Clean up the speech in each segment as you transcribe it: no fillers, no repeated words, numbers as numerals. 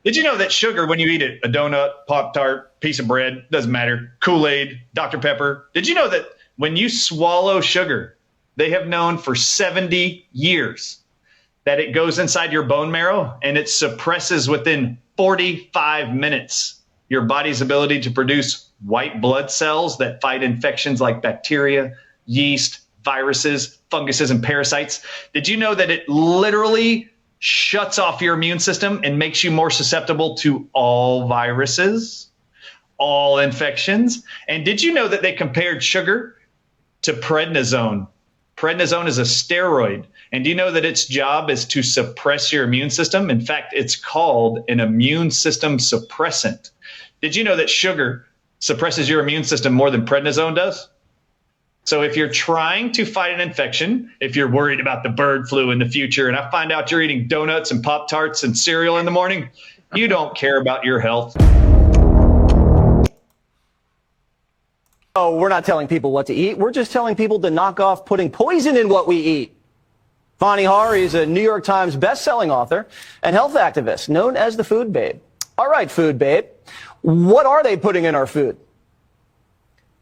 Did you know that sugar, when you eat it, a donut, Pop-Tart, piece of bread, doesn't matter, Kool-Aid, Dr. Pepper, did you know that when you swallow sugar, they have known for 70 years that it goes inside your bone marrow and it suppresses within 45 minutes your body's ability to produce white blood cells that fight infections like bacteria, yeast, viruses, funguses, and parasites? Did you know that it literally shuts off your immune system and makes you more susceptible to all viruses, all infections? And did you know that they compared sugar to prednisone? Prednisone is a steroid. And do you know that its job is to suppress your immune system? In fact, it's called an immune system suppressant. Did you know that sugar suppresses your immune system more than prednisone does? So if you're trying to fight an infection, if you're worried about the bird flu in the future, and I find out you're eating donuts and Pop-Tarts and cereal in the morning, you don't care about your health. Oh, we're not telling people what to eat. We're just telling people to knock off putting poison in what we eat. Vani Hari is a New York Times best-selling author and health activist known as the Food Babe. All right, Food Babe, what are they putting in our food?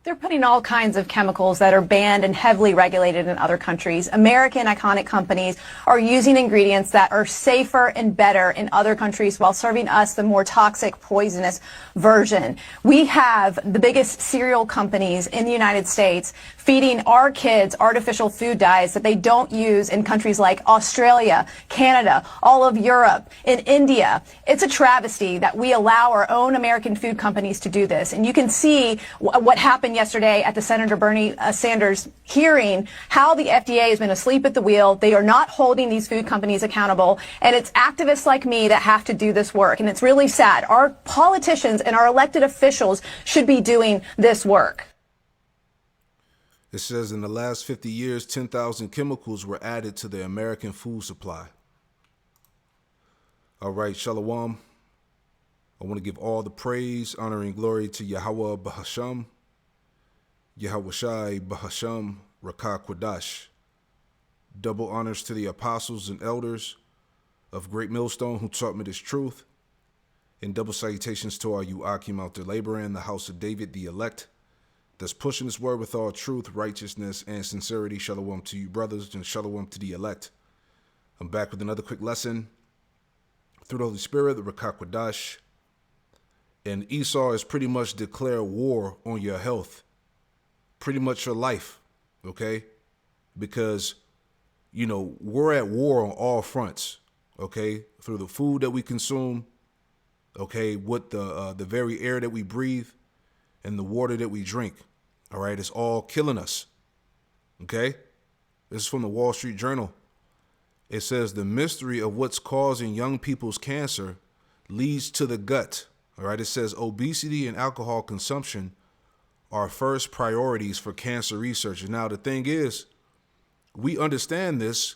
They're putting all kinds of chemicals that are banned and heavily regulated in other countries. American iconic companies are using ingredients that are safer and better in other countries while serving us the more toxic, poisonous version. We have the biggest cereal companies in the United States feeding our kids artificial food dyes that they don't use in countries like Australia, Canada, all of Europe, in India. It's a travesty that we allow our own American food companies to do this. And you can see what happened yesterday at the Senator Bernie Sanders hearing, how the FDA has been asleep at the wheel. They are not holding these food companies accountable. And it's activists like me that have to do this work. And it's really sad. Our politicians and our elected officials should be doing this work. It says in the last 50 years, 10,000 chemicals were added to the American food supply. All right, Shalom. I want to give all the praise, honor, and glory to Yahweh Bahasham, Yahweh Shai Bahasham, Rakah Kwadash. Double honors to the apostles and elders of Great Millstone who taught me this truth. And double salutations to all you Akim out there laboring in the house of David, the elect, that's pushing this word with all truth, righteousness, and sincerity. Shalom to you, brothers, and shalom to the elect. I'm back with another quick lesson through the Holy Spirit, the Rakah Kwadash. And Esau has pretty much declared war on your health, pretty much your life, okay? Because, you know, we're at war on all fronts, okay? Through the food that we consume, okay, with the very air that we breathe and the water that we drink, all right? It's all killing us, okay? This is from the Wall Street Journal. It says the mystery of what's causing young people's cancer leads to the gut, all right? It says obesity and alcohol consumption are first priorities for cancer researchers. Now, the thing is, we understand this,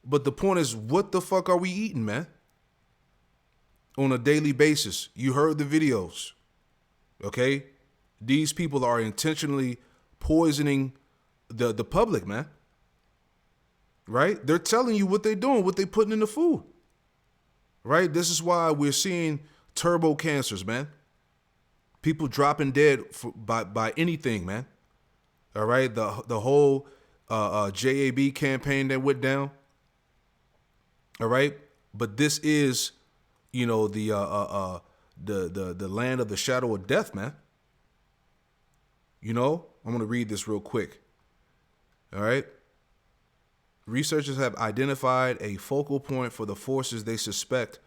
but the point is, what the fuck are we eating, man? On a daily basis. You heard the videos, okay? These people are intentionally poisoning the public, man. Right? They're telling you what they're doing, what they're putting in the food. Right? This is why we're seeing turbo cancers, man. People dropping dead by anything, man. All right? The whole JAB campaign that went down. All right? But this is, you know, the land of the shadow of death, man. You know, I'm going to read this real quick. All right. Researchers have identified a focal point for the forces they suspect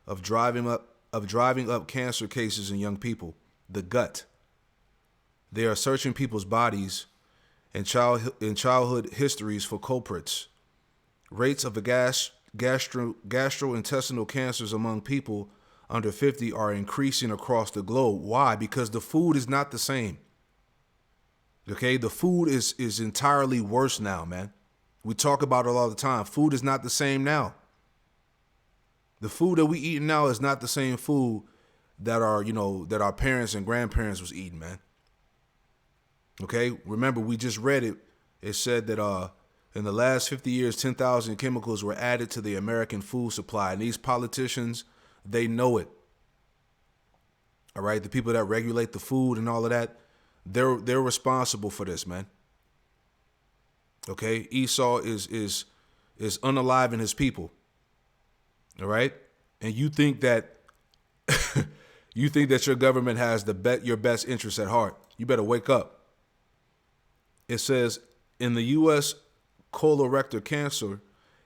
of driving up cancer cases in young people, the gut. They are searching people's bodies and childhood histories for culprits. Rates of the gastrointestinal cancers among people under 50 are increasing across the globe. Why? Because the food is not the same. Okay, the food is entirely worse now, man. We talk about it all the time. Food is not the same now. The food that we eating now is not the same food that our parents and grandparents was eating, man. Okay, remember we just read it. It said that in the last 50 years, 10,000 chemicals were added to the American food supply, and these politicians, They know it. All right. The people that regulate the food and all of that, they're responsible for this, man. Okay. Esau is unaliving his people. All right. And you think that you think that your government has your best interests at heart. You better wake up. It says in the U.S., colorectal cancer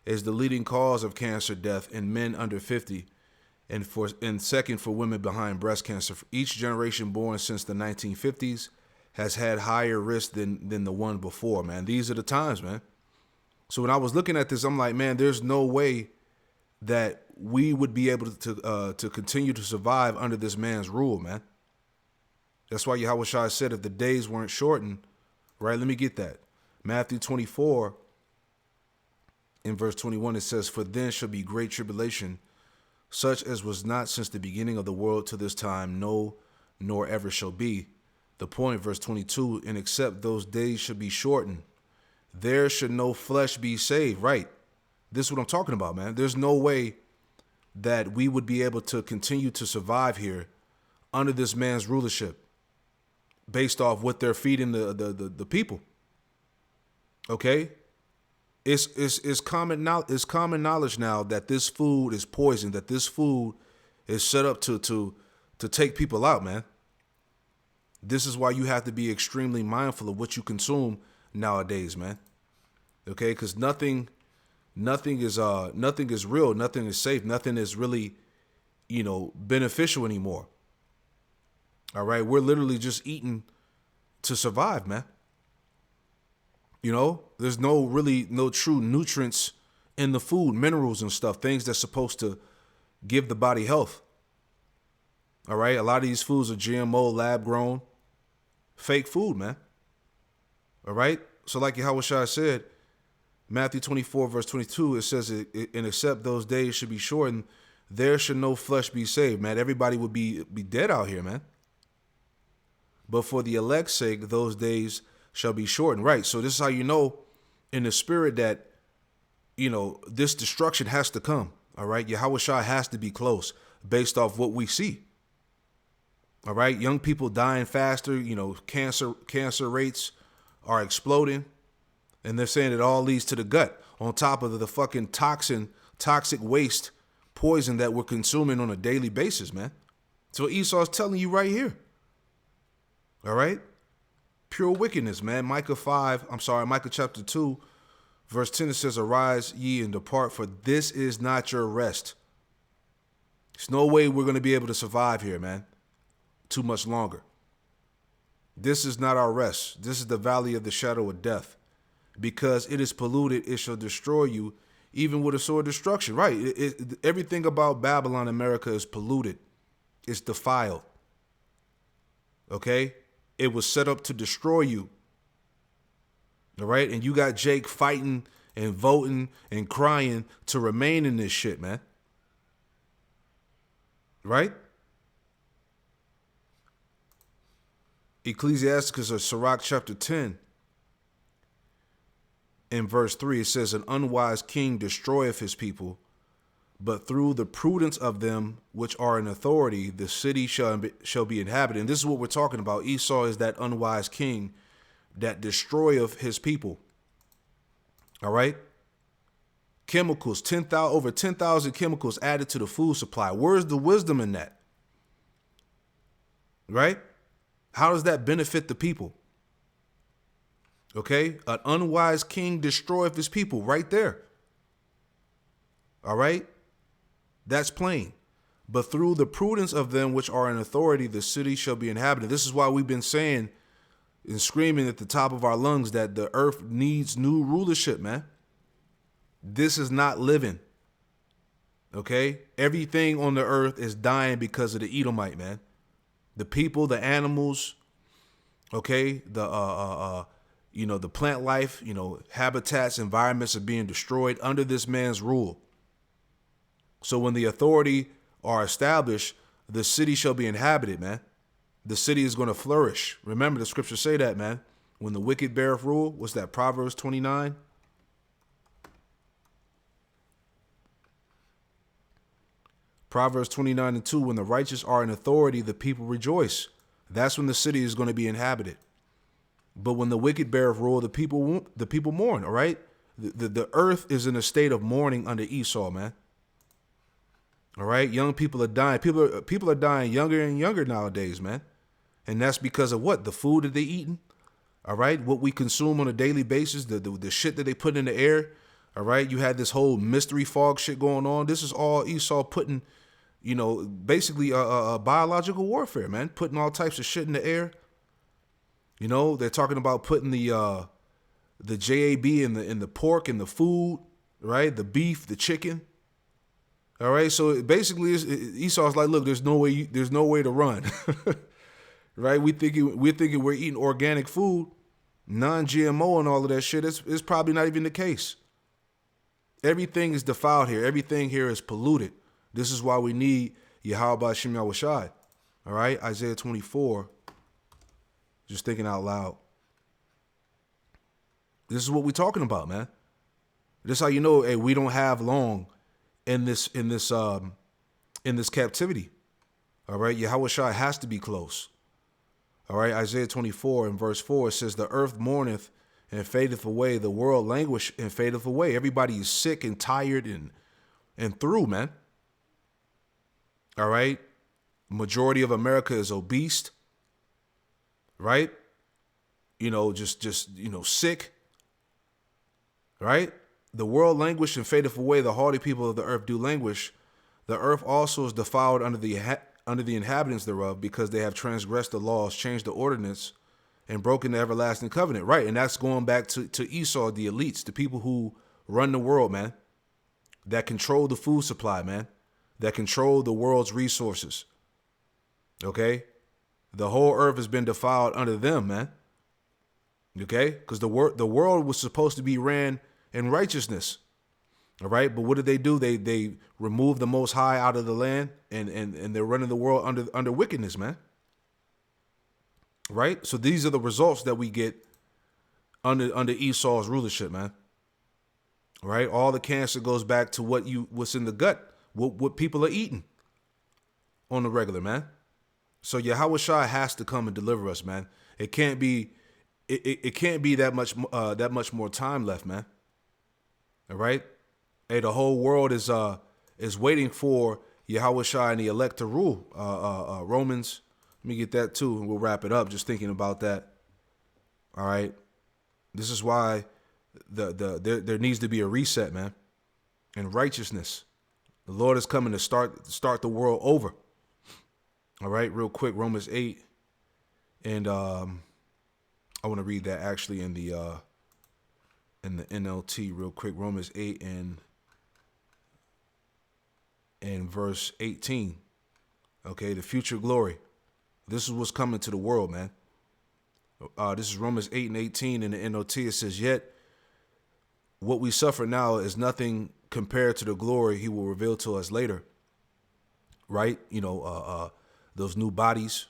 is the leading cause of cancer death in men under 50, and second for women behind breast cancer. Each generation born since the 1950s has had higher risk than the one before, man. These are the times, man. So when I was looking at this, I'm like, man, there's no way that we would be able to continue to survive under this man's rule, man. That's why Yahweh Shai said if the days weren't shortened, right? Let me get that. Matthew 24 in verse 21, it says, for then shall be great tribulation, such as was not since the beginning of the world to this time, no, nor ever shall be. The point, verse 22, and except those days should be shortened, there should no flesh be saved. Right. This is what I'm talking about, man. There's no way that we would be able to continue to survive here under this man's rulership based off what they're feeding the people. Okay. It's common knowledge now that this food is poison, that this food is set up to take people out, man. This is why you have to be extremely mindful of what you consume nowadays, man. Okay, because nothing is real, nothing is safe, nothing is really, beneficial anymore. All right, we're literally just eating to survive, man. There's no true nutrients in the food, minerals and stuff, things that's supposed to give the body health. All right. A lot of these foods are GMO, lab grown, fake food, man. All right. So like Yahweh Shai said, Matthew 24, verse 22, it says, and except those days should be shortened, there should no flesh be saved, man. Everybody would be dead out here, man. But for the elect's sake, those days shall be shortened. Right. So this is how you know in the spirit that, this destruction has to come. All right. Yahweh Shai has to be close based off what we see. All right. Young people dying faster. Cancer rates are exploding. And they're saying it all leads to the gut on top of the fucking toxic waste poison that we're consuming on a daily basis, man. So Esau's telling you right here. All right. Pure wickedness, man. Micah chapter 2, verse 10, it says, arise ye and depart, for this is not your rest. There's no way we're going to be able to survive here, man, too much longer. This is not our rest. This is the valley of the shadow of death. Because it is polluted, it shall destroy you, even with a sword of destruction. Right. Everything about Babylon, America is polluted. It's defiled. Okay. It was set up to destroy you. All right. And you got Jake fighting and voting and crying to remain in this shit, man. Right. Ecclesiasticus or Sirach chapter 10. In verse 3, it says, an unwise king destroyeth his people, but through the prudence of them which are in authority, the city shall be inhabited. And this is what we're talking about. Esau is that unwise king that destroyeth his people. All right. Chemicals, over 10,000 chemicals added to the food supply. Where's the wisdom in that? Right? How does that benefit the people? Okay, an unwise king destroyeth his people right there. All right, that's plain. But through the prudence of them which are in authority, the city shall be inhabited. This is why we've been saying and screaming at the top of our lungs that the earth needs new rulership, man. This is not living. Okay, everything on the earth is dying because of the Edomite, man. The people, the animals. Okay, the plant life, habitats, environments are being destroyed under this man's rule. So when the authority are established, the city shall be inhabited, man. The city is going to flourish. Remember, the scriptures say that, man. When the wicked beareth rule, what's that, Proverbs 29? Proverbs 29:2, when the righteous are in authority, the people rejoice. That's when the city is going to be inhabited. But when the wicked bear rule, the people mourn, all right? The earth is in a state of mourning under Esau, man. All right? Young people are dying. People are dying younger and younger nowadays, man. And that's because of what? The food that they eating, all right? What we consume on a daily basis, the shit that they put in the air, all right? You had this whole mystery fog shit going on. This is all Esau putting, basically a biological warfare, man. Putting all types of shit in the air. They're talking about putting the JAB in the pork and the food, right? The beef, the chicken. All right. So basically Esau's like, look, there's no way to run. Right? We're thinking we're eating organic food, non-GMO and all of that shit. It's probably not even the case. Everything is defiled here. Everything here is polluted. This is why we need Yahweh Shem Yahushai. All right. Isaiah 24. Just thinking out loud. This is what we're talking about, man. This is how you know, hey, we don't have long in this captivity. All right, Yahushua has to be close. All right, Isaiah 24 and verse 4, it says, the earth mourneth and fadeth away, the world languish and fadeth away. Everybody is sick and tired and through, man. All right, majority of America is obese. Right? Just sick. Right? The world languish and fadeth away. The haughty people of the earth do languish. The earth also is defiled under the inhabitants thereof, because they have transgressed the laws, changed the ordinance, and broken the everlasting covenant. Right? And that's going back to Esau, the elites, the people who run the world, man. That control the food supply, man. That control the world's resources. Okay? The whole earth has been defiled under them, man. Okay? Because the world was supposed to be ran in righteousness. All right? But what did they do? They removed the Most High out of the land, and they're running the world under wickedness, man. Right? So these are the results that we get under Esau's rulership, man. Right? All the cancer goes back to what's in the gut, what people are eating on the regular, man. So Yahushua has to come and deliver us, man. It can't be that much more time left, man. All right? Hey, the whole world is waiting for Yahushua and the elect to rule. Romans, let me get that too, and we'll wrap it up. Just thinking about that. All right? This is why there needs to be a reset, man. And righteousness. The Lord is coming to start the world over. All right, real quick, Romans 8, and I want to read that actually in the NLT real quick. Romans 8 and verse 18. Okay, the future glory. This is what's coming to the world, man. This is Romans 8 and 18 in the NLT. It says, yet what we suffer now is nothing compared to the glory he will reveal to us later. Right? Those new bodies,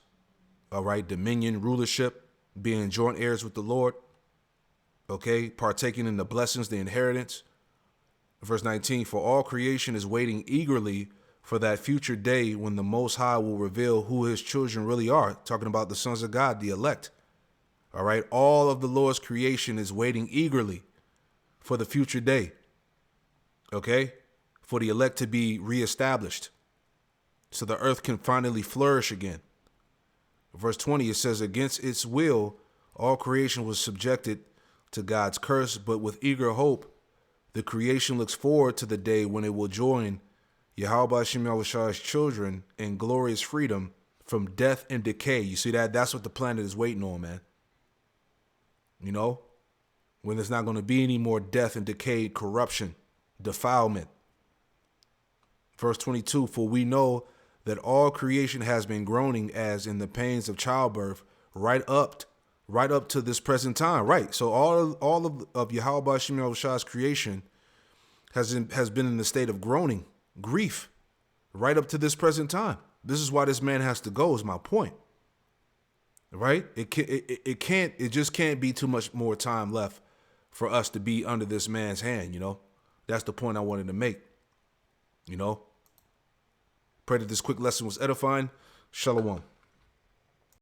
all right, dominion, rulership, being joint heirs with the Lord, okay, partaking in the blessings, the inheritance. Verse 19, for all creation is waiting eagerly for that future day when the Most High will reveal who his children really are, talking about the sons of God, the elect. All right, all of the Lord's creation is waiting eagerly for the future day, okay, for the elect to be reestablished, so the earth can finally flourish again. Verse 20, it says, against its will, all creation was subjected to God's curse, but with eager hope, the creation looks forward to the day when it will join Yahweh Shem Yahushua's children in glorious freedom from death and decay. You see that? That's what the planet is waiting on, man. When there's not going to be any more death and decay, corruption, defilement. Verse 22, for we know that all creation has been groaning as in the pains of childbirth right up to this present time. Right. So all of Yahweh Shem Yahushua's creation has been in the state of groaning, grief, right up to this present time. This is why this man has to go, is my point. Right? It just can't be too much more time left for us to be under this man's hand, That's the point I wanted to make, Pray that this quick lesson was edifying. Shalom.